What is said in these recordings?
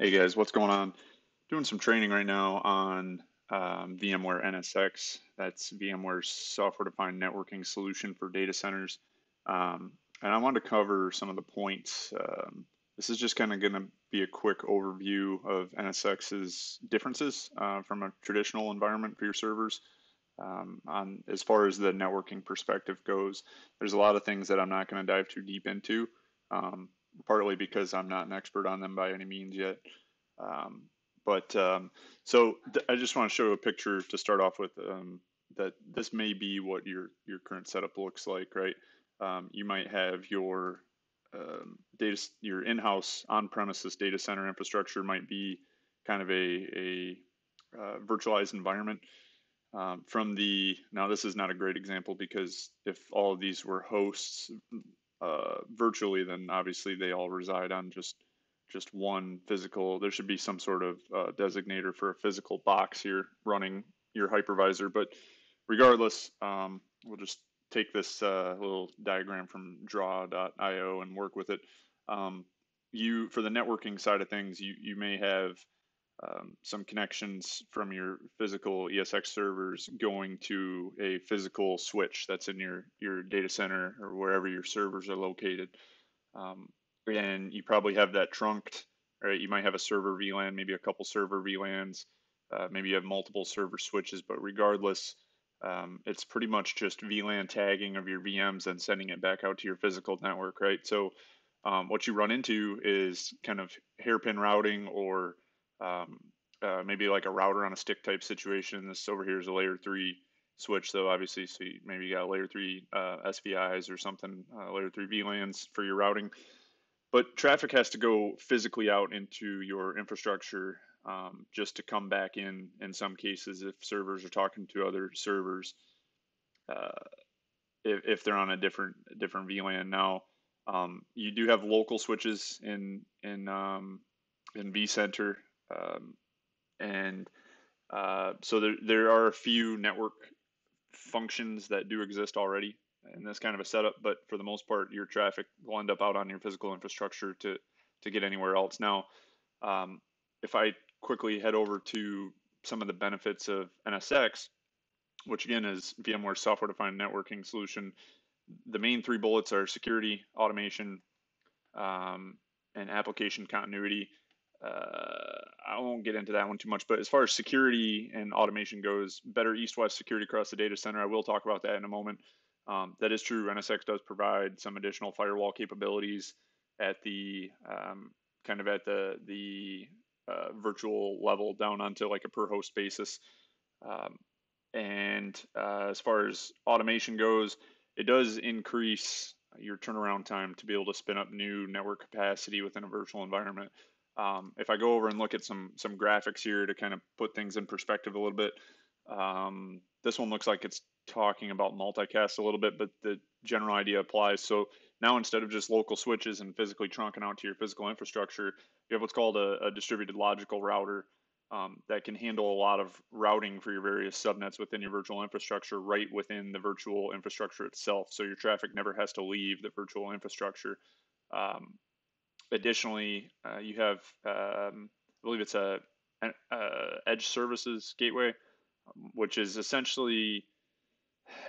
Hey guys, what's going on? Doing some training right now on VMware NSX. That's VMware's software-defined networking solution for data centers. And I wanted to cover some of the points. This is just kind of going to be a quick overview of NSX's differences from a traditional environment for your servers. On as far as the networking perspective goes, there's a lot of things that I'm not going to dive too deep into. Partly because I'm not an expert on them by any means yet. I just want to show a picture to start off with that this may be what your current setup looks like, right? You might have your your in-house on-premises data center infrastructure might be kind of a virtualized environment. Now this is not a great example because if all of these were hosts virtually, then obviously they all reside on just one physical. There should be some sort of designator for a physical box here running your hypervisor. But regardless, we'll just take this little diagram from draw.io and work with it. For the networking side of things, you may have some connections from your physical ESX servers going to a physical switch that's in your data center or wherever your servers are located. And you probably have that trunked, right? You might have a server VLAN, maybe a couple server VLANs, maybe you have multiple server switches, but regardless, it's pretty much just VLAN tagging of your VMs and sending it back out to your physical network, right? So what you run into is kind of hairpin routing or maybe like a router on a stick type situation. This over here is a layer 3 switch, though, obviously. So maybe you got layer 3 SVIs or something, layer 3 VLANs for your routing. But traffic has to go physically out into your infrastructure just to come back in some cases, if servers are talking to other servers, if they're on a different VLAN. Now, you do have local switches in vCenter. So there are a few network functions that do exist already in this kind of a setup, but for the most part, your traffic will end up out on your physical infrastructure to get anywhere else. Now, if I quickly head over to some of the benefits of NSX, which again is VMware's software-defined networking solution, the main three bullets are security, automation, and application continuity. I won't get into that one too much, but as far as security and automation goes, better east-west security across the data center. I will talk about that in a moment. That is true. NSX does provide some additional firewall capabilities at the kind of at the virtual level down onto like a per host basis. As far as automation goes, it does increase your turnaround time to be able to spin up new network capacity within a virtual environment. If I go over and look at some graphics here to kind of put things in perspective a little bit, this one looks like it's talking about multicast a little bit, but the general idea applies. So now instead of just local switches and physically trunking out to your physical infrastructure, you have what's called a distributed logical router that can handle a lot of routing for your various subnets within your virtual infrastructure right within the virtual infrastructure itself. So your traffic never has to leave the virtual infrastructure. Additionally, you have, I believe it's a edge services gateway, which is essentially,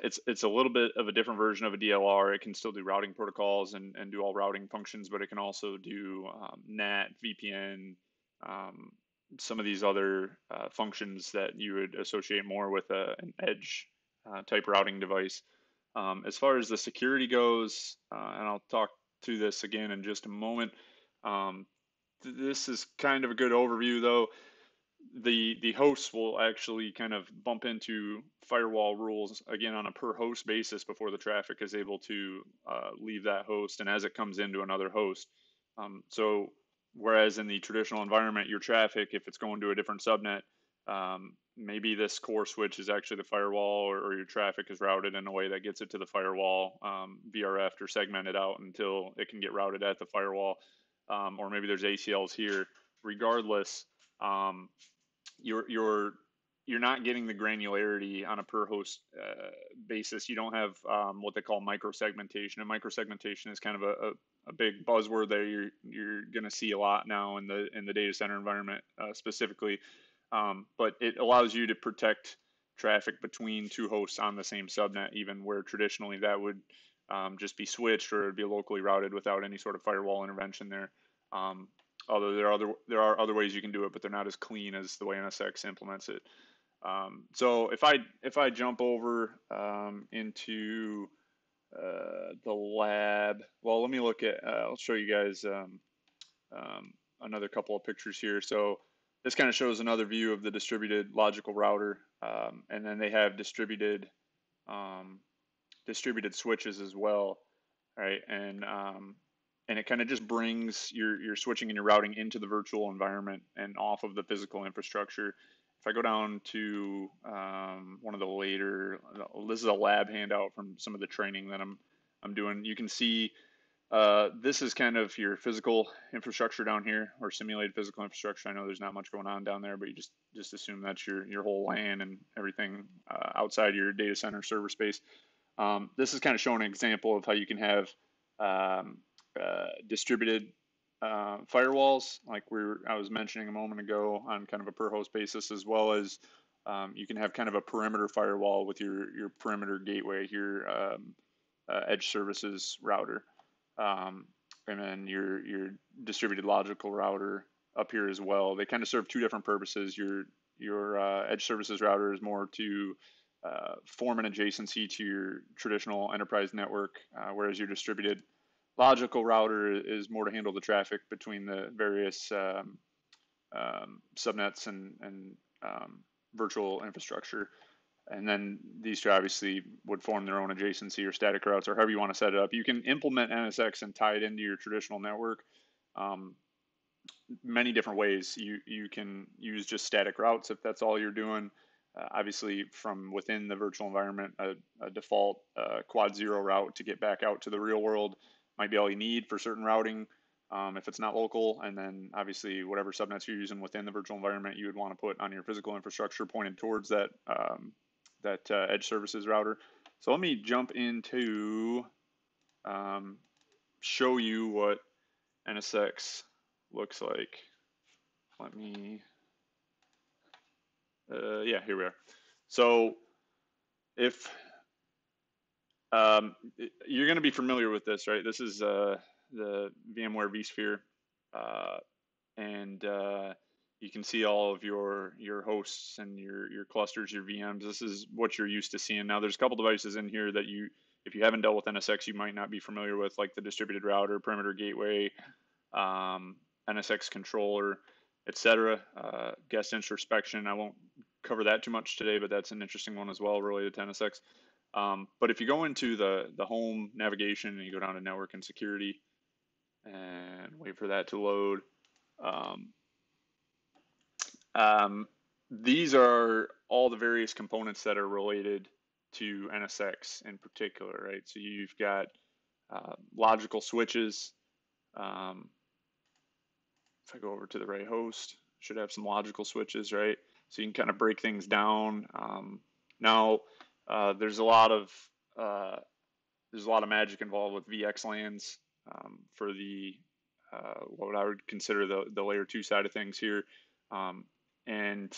it's a little bit of a different version of a DLR. It can still do routing protocols and do all routing functions, but it can also do NAT, VPN, some of these other functions that you would associate more with an edge type routing device. As far as the security goes, and I'll talk to this again in just a moment, this is kind of a good overview, though. The hosts will actually kind of bump into firewall rules again on a per host basis before the traffic is able to leave that host and as it comes into another host. So whereas in the traditional environment, your traffic, if it's going to a different subnet, maybe this core switch is actually the firewall, or your traffic is routed in a way that gets it to the firewall, VRF'd or segmented out until it can get routed at the firewall, or maybe there's ACLs here. Regardless, your you're not getting the granularity on a per host basis. You don't have what they call microsegmentation, and microsegmentation is kind of a big buzzword that you're going to see a lot now in the data center environment specifically. But it allows you to protect traffic between two hosts on the same subnet, even where traditionally that would just be switched or it'd be locally routed without any sort of firewall intervention there. Although there are other ways you can do it, but they're not as clean as the way NSX implements it. So if I jump over into the lab, well, let me look at. I'll show you guys another couple of pictures here. So this kind of shows another view of the distributed logical router, and then they have distributed switches as well, right? And it kind of just brings your switching and your routing into the virtual environment and off of the physical infrastructure. If I go down to one of the later, this is a lab handout from some of the training that I'm doing. You can see this is kind of your physical infrastructure down here, or simulated physical infrastructure. I know there's not much going on down there, but you just assume that's your whole LAN and everything outside your data center server space. This is kind of showing an example of how you can have distributed firewalls, like I was mentioning a moment ago, on kind of a per host basis, as well as you can have kind of a perimeter firewall with your perimeter gateway, your edge services router, and then your distributed logical router up here as well. They kind of serve two different purposes. Your edge services router is more to form an adjacency to your traditional enterprise network, whereas your distributed logical router is more to handle the traffic between the various subnets and virtual infrastructure. And then these two obviously would form their own adjacency or static routes, or however you want to set it up. You can implement NSX and tie it into your traditional network many different ways. You can use just static routes if that's all you're doing. Obviously, from within the virtual environment, a default quad zero route to get back out to the real world might be all you need for certain routing if it's not local. And then obviously whatever subnets you're using within the virtual environment, you would want to put on your physical infrastructure pointed towards that edge services router. So let me jump into show you what NSX looks like. Let me, yeah, here we are. So if you're going to be familiar with this, right? This is the VMware vSphere, and you can see all of your hosts and your clusters, your VMs. This is what you're used to seeing. Now, there's a couple devices in here that if you haven't dealt with NSX, you might not be familiar with, like the distributed router, perimeter gateway, NSX controller, etc. Guest introspection. I won't cover that too much today, but that's an interesting one as well related to NSX. But if you go into the home navigation and you go down to network and security and wait for that to load, these are all the various components that are related to NSX in particular, right? So you've got logical switches. If I go over to the right host, should have some logical switches, right? So you can kind of break things down. Now, there's a lot of magic involved with VXLANs for the what I would consider the layer 2 side of things here, and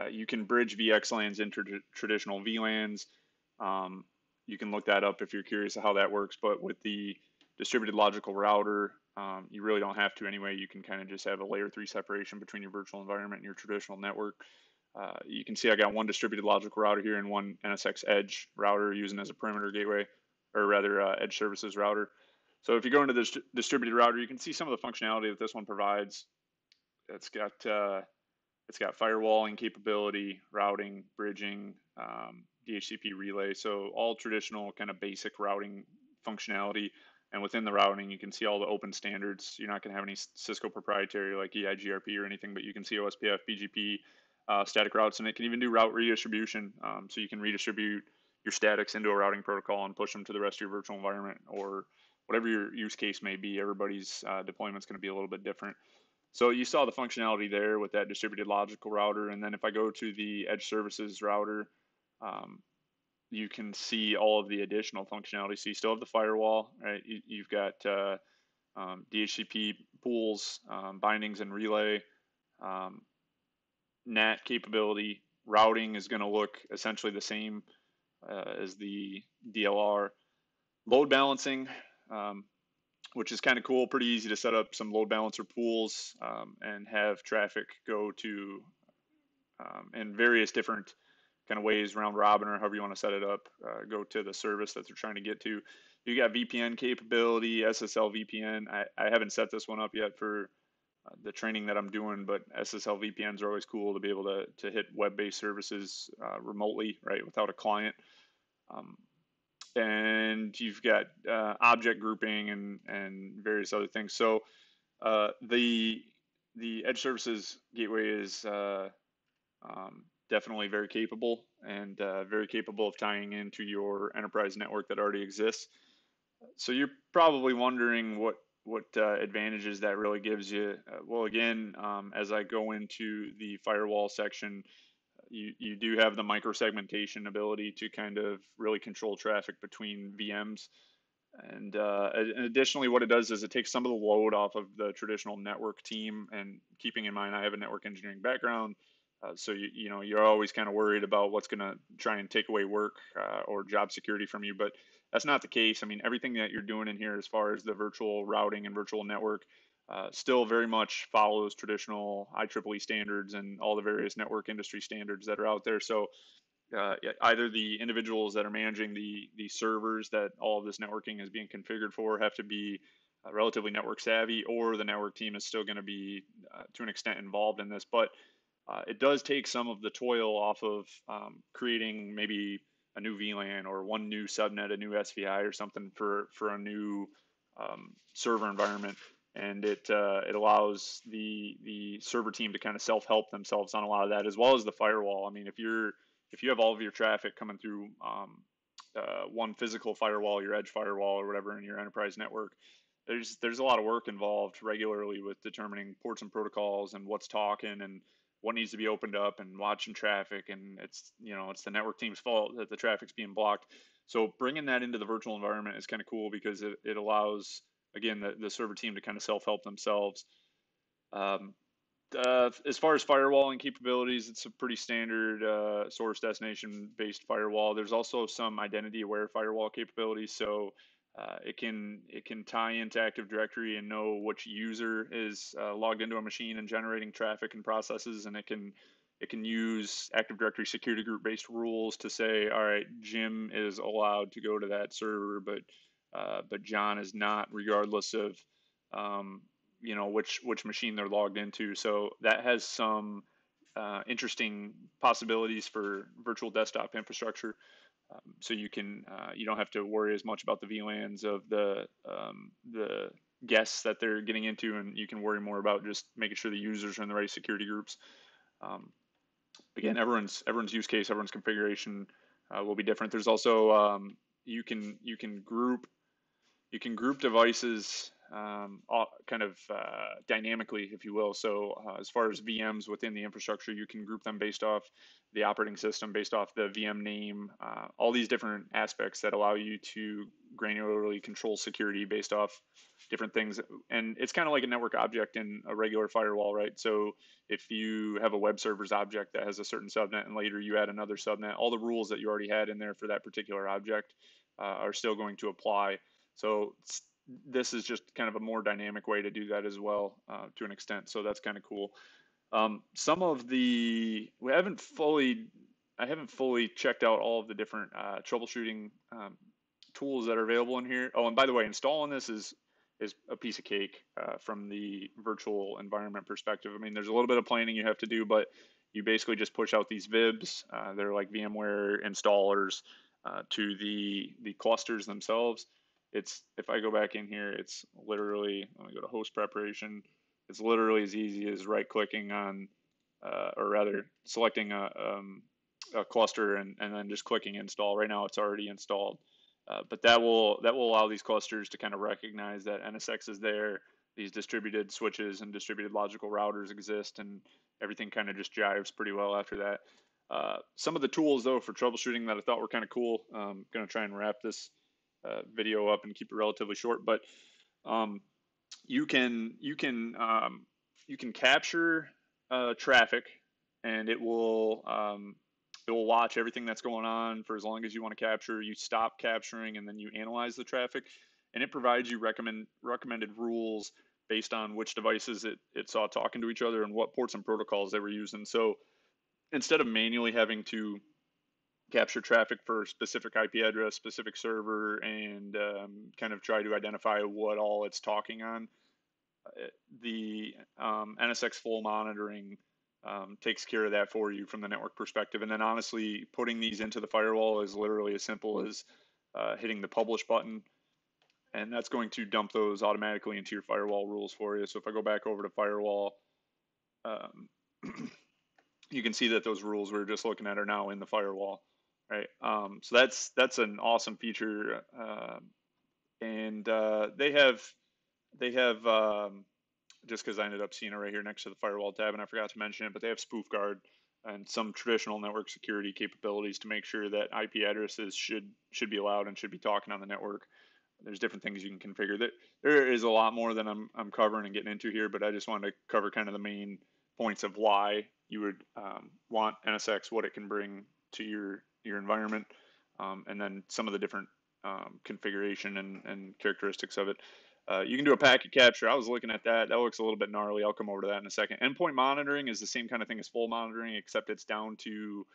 you can bridge VXLANs into traditional VLANs. You can look that up if you're curious of how that works. But with the distributed logical router, you really don't have to anyway. You can kind of just have a layer 3 separation between your virtual environment and your traditional network. You can see I got one distributed logical router here and one NSX edge router using as a perimeter gateway, or rather edge services router. So if you go into this distributed router, you can see some of the functionality that this one provides. It's got firewalling capability, routing, bridging, DHCP relay. So all traditional kind of basic routing functionality. And within the routing, you can see all the open standards. You're not going to have any Cisco proprietary like EIGRP or anything, but you can see OSPF, BGP, static routes, and it can even do route redistribution. So you can redistribute your statics into a routing protocol and push them to the rest of your virtual environment, or whatever your use case may be. Everybody's deployment is going to be a little bit different. So you saw the functionality there with that distributed logical router, and then if I go to the edge services router, um, you can see all of the additional functionality. So you still have the firewall, right? You've got DHCP pools, bindings and relay, um, NAT capability. Routing is going to look essentially the same as the DLR. Load balancing, which is kind of cool, pretty easy to set up some load balancer pools and have traffic go to in various different kind of ways, round robin or however you want to set it up, go to the service that they're trying to get to. You got VPN capability, SSL VPN. I haven't set this one up yet for the training that I'm doing, but SSL VPNs are always cool to be able to hit web-based services remotely, right, without a client. And you've got object grouping and various other things. So the edge services gateway is definitely very capable and very capable of tying into your enterprise network that already exists. So you're probably wondering what advantages that really gives you. Well, again, as I go into the firewall section, you do have the microsegmentation ability to kind of really control traffic between VMs. And additionally, what it does is it takes some of the load off of the traditional network team. And keeping in mind, I have a network engineering background, so you're always kind of worried about what's going to try and take away work or job security from you. But that's not the case. I mean, everything that you're doing in here, as far as the virtual routing and virtual network, still very much follows traditional IEEE standards and all the various network industry standards that are out there. So either the individuals that are managing the servers that all of this networking is being configured for have to be relatively network savvy, or the network team is still going to be to an extent involved in this. But it does take some of the toil off of creating maybe a new VLAN or one new subnet, a new SVI or something for a new server environment. And it allows the server team to kind of self-help themselves on a lot of that, as well as the firewall. I mean, if you have all of your traffic coming through one physical firewall, your edge firewall or whatever in your enterprise network, there's a lot of work involved regularly with determining ports and protocols and what's talking and what needs to be opened up and watching traffic. And it's the network team's fault that the traffic's being blocked. So bringing that into the virtual environment is kind of cool because it allows, again, the server team to kind of self-help themselves. As far as firewalling capabilities, it's a pretty standard source destination based firewall. There's also some identity aware firewall capabilities. So it can tie into Active Directory and know which user is logged into a machine and generating traffic and processes, and it can use Active Directory security group based rules to say, all right, Jim is allowed to go to that server, but John is not, regardless of which machine they're logged into. So that has some interesting possibilities for virtual desktop infrastructure. So you don't have to worry as much about the VLANs of the guests that they're getting into, and you can worry more about just making sure the users are in the right security groups. Again, everyone's use case, everyone's configuration will be different. There's also you can group devices kind of dynamically, if you will. So as far as VMs within the infrastructure, you can group them based off the operating system, based off the VM name, all these different aspects that allow you to granularly control security based off different things. And it's kind of like a network object in a regular firewall, right? So if you have a web server's object that has a certain subnet and later you add another subnet, all the rules that you already had in there for that particular object are still going to apply. So this is just kind of a more dynamic way to do that as well, to an extent. So that's kind of cool. Some of I haven't fully checked out all of the different troubleshooting tools that are available in here. Oh, and by the way, installing this is a piece of cake from the virtual environment perspective. I mean, there's a little bit of planning you have to do, but you basically just push out these VIBs. They're like VMware installers to the clusters themselves. If I go back in here, it's literally, let me go to host preparation. It's literally as easy as right clicking on, or rather selecting a cluster and then just clicking install. Right now it's already installed. But that will allow these clusters to kind of recognize that NSX is there, these distributed switches and distributed logical routers exist, and everything kind of just jives pretty well after that. Some of the tools though for troubleshooting that I thought were kind of cool. I'm going to try and wrap this video up and keep it relatively short, but um, you can capture traffic, and it will watch everything that's going on for as long as you want to capture. You stop capturing, and then you analyze the traffic, and it provides you recommended rules based on which devices it saw talking to each other and what ports and protocols they were using. So instead of manually having to capture traffic for a specific IP address, specific server, and kind of try to identify what all it's talking on, the NSX flow monitoring takes care of that for you from the network perspective. And then honestly, putting these into the firewall is literally as simple as hitting the publish button, and that's going to dump those automatically into your firewall rules for you. So if I go back over to firewall, um, you can see that those rules we were just looking at are now in the firewall, right? So that's an awesome feature, and they have just because I ended up seeing it right here next to the firewall tab, and I forgot to mention it, but they have spoof guard and some traditional network security capabilities to make sure that IP addresses should be allowed and should be talking on the network. There's different things you can configure. There is a lot more than I'm covering and getting into here, but I just wanted to cover kind of the main points of why you would want NSX, what it can bring to your environment, and then some of the different configuration and characteristics of it. You can do a packet capture. I was looking at that. That looks a little bit gnarly. I'll come over to that in a second. Endpoint monitoring is the same kind of thing as full monitoring, except it's down to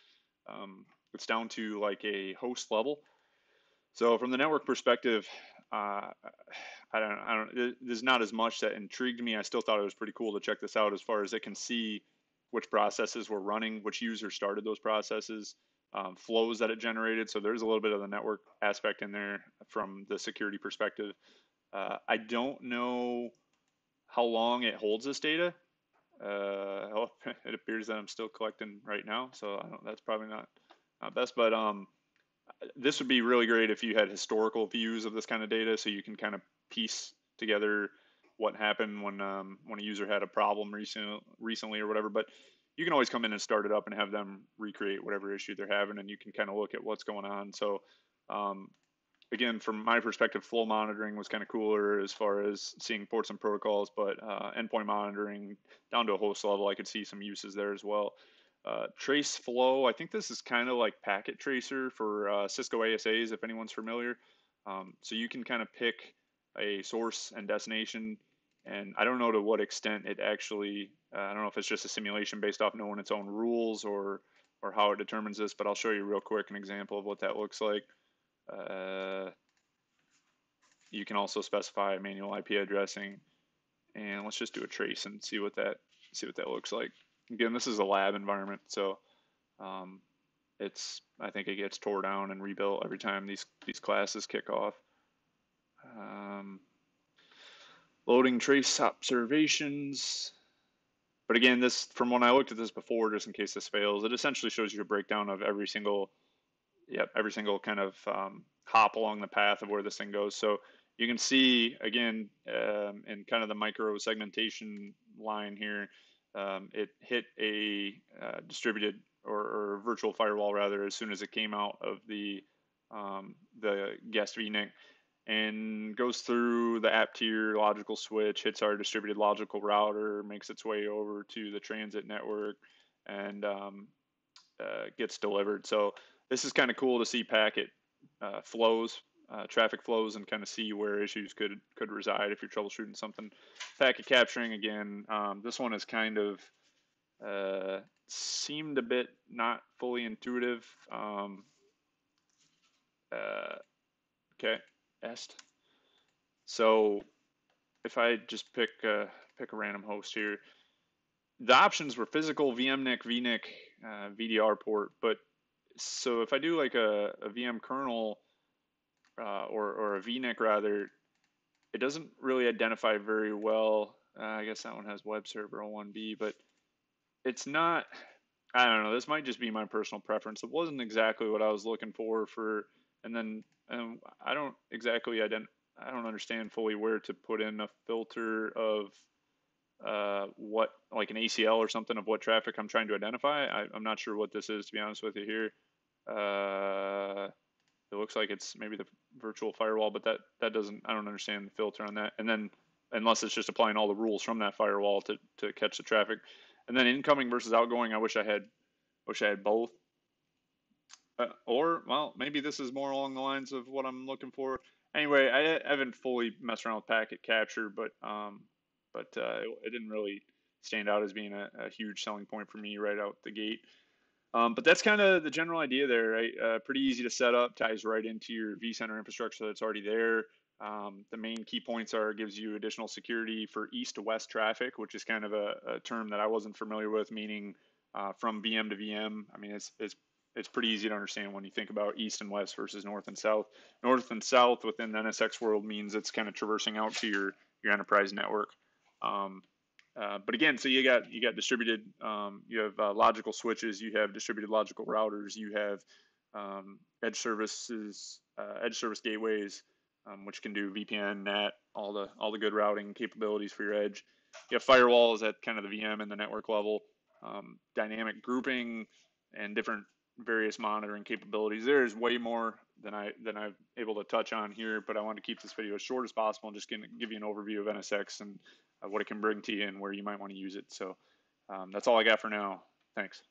like a host level. So from the network perspective, there's not as much that intrigued me. I still thought it was pretty cool to check this out as far as it can see which processes were running, which user started those processes, flows that it generated. So there's a little bit of the network aspect in there from the security perspective. I don't know how long it holds this data. It appears that I'm still collecting right now, so that's probably not best. But this would be really great if you had historical views of this kind of data, so you can kind of piece together what happened when a user had a problem recently or whatever. But you can always come in and start it up and have them recreate whatever issue they're having, and you can kind of look at what's going on. So again, from my perspective, flow monitoring was kind of cooler as far as seeing ports and protocols, but endpoint monitoring down to a host level, I could see some uses there as well. Trace flow, I think this is kind of like packet tracer for Cisco ASAs, if anyone's familiar. So you can kind of pick a source and destination, and I don't know to what extent it actually, I don't know if it's just a simulation based off knowing its own rules or how it determines this, but I'll show you real quick an example of what that looks like. You can also specify manual IP addressing, and let's just do a trace and see what that looks like. Again, this is a lab environment, so I think it gets tore down and rebuilt every time these classes kick off. Loading trace observations. But again, this, from when I looked at this before, just in case this fails, it essentially shows you a breakdown of every single kind of hop along the path of where this thing goes. So you can see, again, in kind of the micro-segmentation line here, it hit a distributed or virtual firewall rather as soon as it came out of the guest VNIC, and goes through the app tier logical switch, hits our distributed logical router, makes its way over to the transit network, and gets delivered. So this is kind of cool to see packet flows, traffic flows, and kind of see where issues could reside if you're troubleshooting something. Packet capturing, again, this one is kind of seemed a bit not fully intuitive. Okay, est. So if I just pick a random host here, the options were physical, VMNIC, VNIC, VDR port. But so if I do like a VM kernel or a VNIC rather, it doesn't really identify very well. I guess that one has web server 01B, but it's not, I don't know, this might just be my personal preference. It wasn't exactly what I was looking for, and then I don't exactly I don't understand fully where to put in a filter of what, like an ACL or something of what traffic I'm trying to identify. I'm not sure what this is, to be honest with you here. It looks like it's maybe the virtual firewall, but that doesn't, I don't understand the filter on that. And then unless it's just applying all the rules from that firewall to catch the traffic. And then incoming versus outgoing, I wish I had both. Or, well, maybe this is more along the lines of what I'm looking for. Anyway, I haven't fully messed around with packet capture, but it didn't really stand out as being a huge selling point for me right out the gate. But that's kind of the general idea there, right? Pretty easy to set up, ties right into your vCenter infrastructure that's already there. The main key points are gives you additional security for east to west traffic, which is kind of a term that I wasn't familiar with, meaning from VM to VM. I mean, it's pretty easy to understand when you think about east and west versus north and south. North and south within the NSX world means it's kind of traversing out to your enterprise network. Um, but again, so you got distributed, you have logical switches, you have distributed logical routers, you have edge services, edge service gateways, which can do VPN, NAT, all the good routing capabilities for your edge. You have firewalls at kind of the VM and the network level, dynamic grouping, and different various monitoring capabilities. There's way more than I'm able to touch on here, but I wanted to keep this video as short as possible and just give you an overview of NSX and what it can bring to you and where you might want to use it. So that's all I got for now. Thanks.